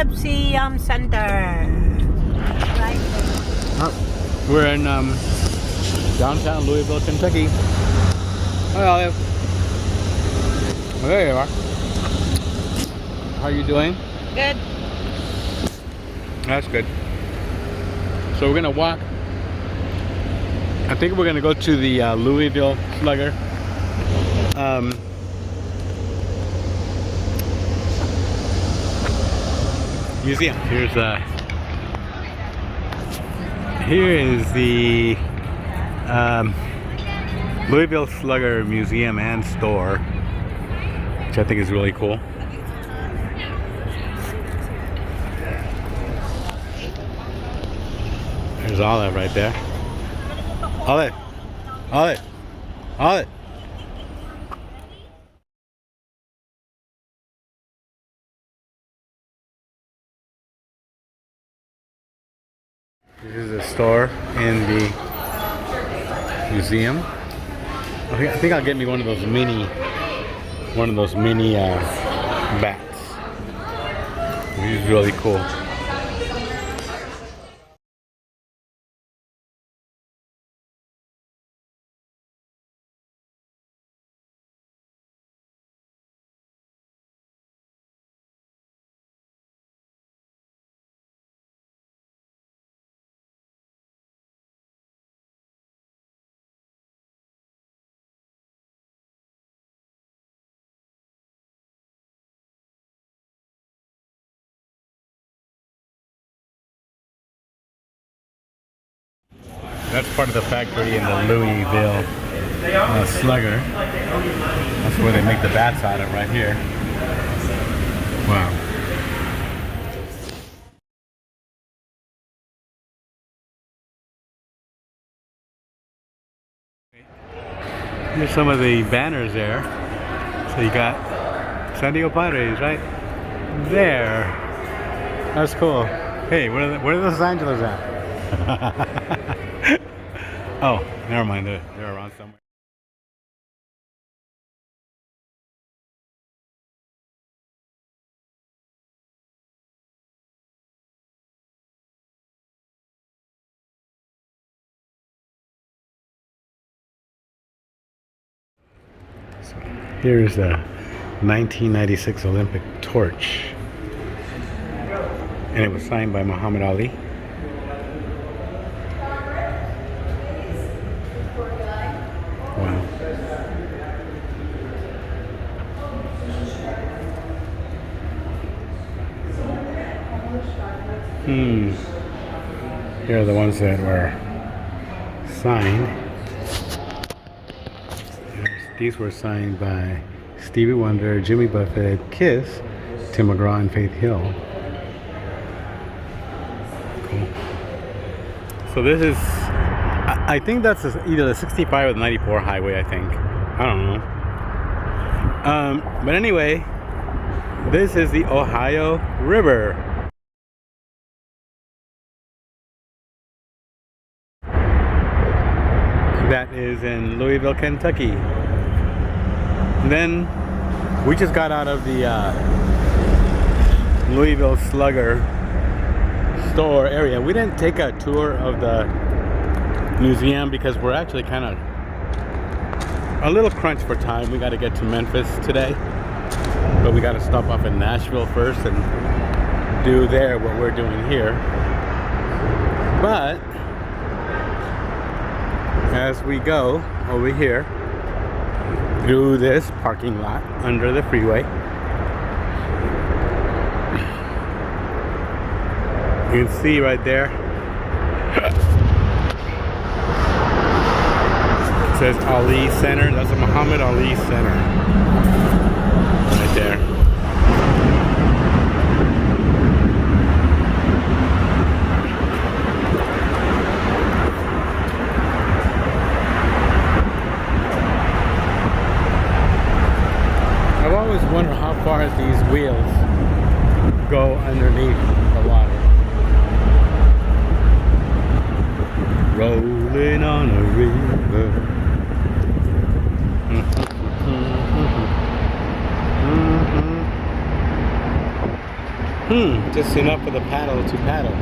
Museum Center. Right there. Oh, we're in downtown Louisville, Kentucky. Hi, Olive. Oh, there you are. How are you doing? Good. That's good. So we're gonna walk. I think we're gonna go to the Louisville Slugger. Museum. Here is the Louisville Slugger Museum and Store, which I think is really cool. There's Olive right there. Olive! Olive! Olive! This is a store in the museum. I think I'll get me one of those mini bats. This is really cool. That's part of the factory in the Louisville Slugger. That's where they make the bats out of, right here. Wow. Here's some of the banners there. So you got San Diego Padres right there. That's cool. Hey, where are Los Angeles at? Oh, never mind. They're around somewhere. So here's the 1996 Olympic torch, and it was signed by Muhammad Ali. Wow. Here are the ones that were signed. These were signed by Stevie Wonder, Jimmy Buffett, Kiss, Tim McGraw, and Faith Hill. Cool. So this is, I think that's either the 65 or the 94 highway, I think. I don't know. But anyway, this is the Ohio River. That is in Louisville, Kentucky. And then we just got out of the Louisville Slugger store area. We didn't take a tour of the museum because we're actually kind of a little crunch for time. We got to get to Memphis today, but we got to stop off in Nashville first and do there what we're doing here. But as we go over here through this parking lot under the freeway, you can see right there it says Ali Center. That's a Muhammad Ali Center right there. I've always wondered how far these wheels go underneath the water. Rolling on a river. Just enough for the paddle to paddle.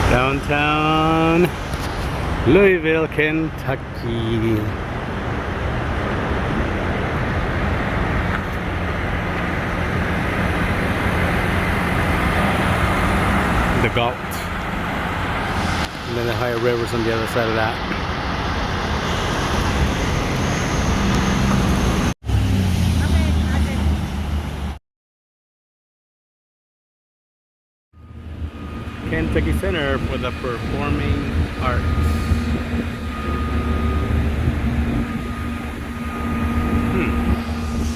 Downtown Louisville, Kentucky. The Gulch. And then the Ohio River's on the other side of that. Kentucky Center for the Performing Arts.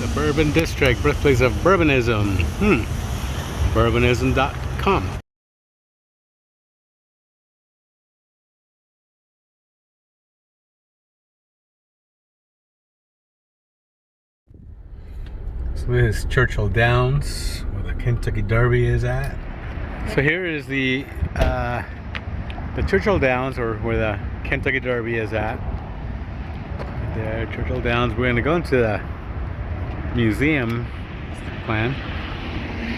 The Bourbon District, birthplace of Bourbonism. Bourbonism.com. So this is Churchill Downs, where the Kentucky Derby is at. So here is the Churchill Downs, or where the Kentucky Derby is at. There, Churchill Downs. We're going to go into the museum plan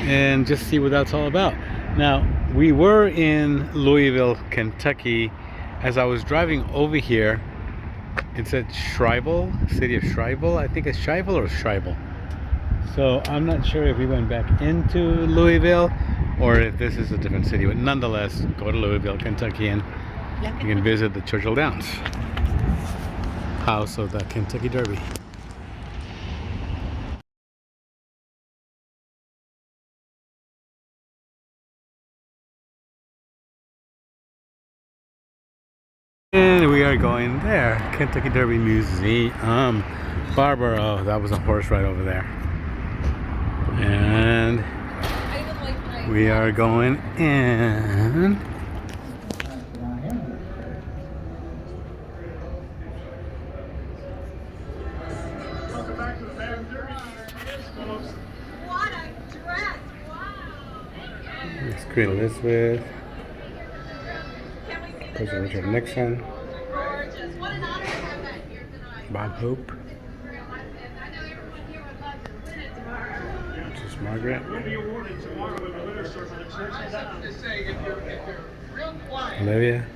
and just see what that's all about. Now, we were in Louisville, Kentucky. As I was driving over here, it said Shrivell, city of Shrivell. I think it's Shrivell or Shrivell. So I'm not sure if we went back into Louisville or if this is a different city, but nonetheless, go to Louisville, Kentucky, and you can visit the Churchill Downs, house of the Kentucky Derby. And we are going there, Kentucky Derby Museum. Barbara, oh, that was a horse right over there. And we are going in. What a dress! Wow! It's Queen Elizabeth. President Richard Nixon. Gorgeous! What an honor to have that here tonight. Bob Hope. Princess Margaret. Olivia.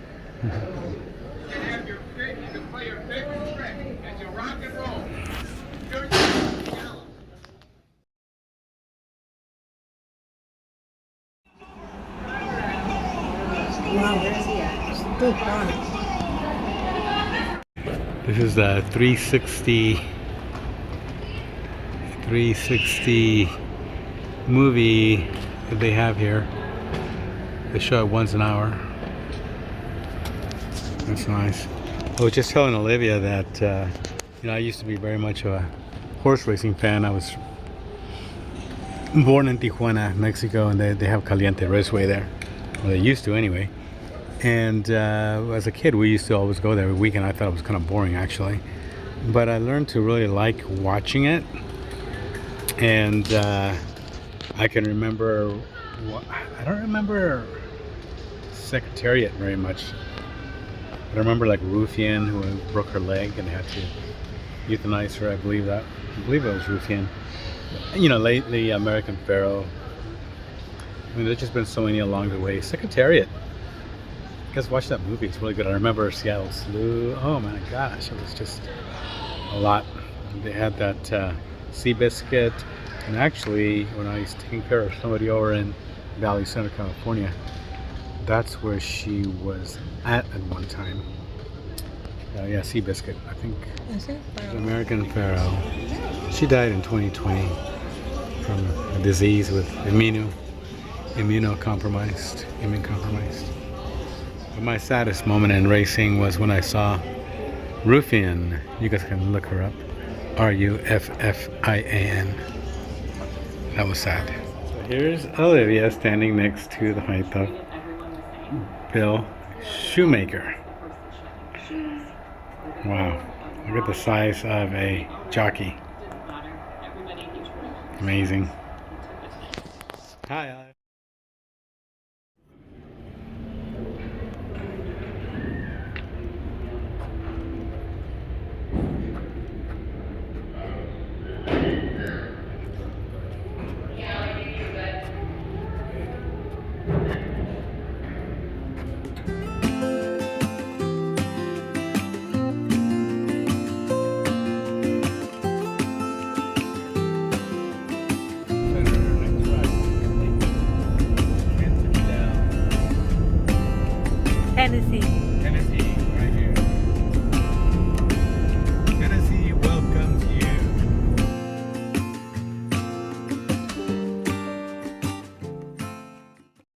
Wow, where's he at? Still gone. This is the 360 movie that they have here. They show it once an hour. That's nice. I was just telling Olivia that you know, I used to be very much of a horse racing fan. I was born in Tijuana, Mexico, and they have Caliente Raceway there. Well, they used to anyway. And as a kid, we used to always go there every weekend. I thought it was kind of boring, actually. But I learned to really like watching it. And I can remember, I don't remember Secretariat very much. I remember like Ruffian, who broke her leg and they had to euthanize her. I believe it was Ruffian. You know, lately American Pharaoh. I mean, there's just been so many along the way. Secretariat. You guys watch that movie, it's really good. I remember Seattle Slew. Oh my gosh, it was just a lot. They had that Seabiscuit, and actually when I was taking care of somebody over in Valley Center, California, that's where she was at one time. Yeah, Seabiscuit, I think. Is it? American Pharaoh. She died in 2020 from a disease with immune compromised. But my saddest moment in racing was when I saw Ruffian. You guys can look her up. Ruffian. That was sad. So here's Olivia standing next to the height of Louisville shoemaker. Wow, look at the size of a jockey. Amazing. Hi.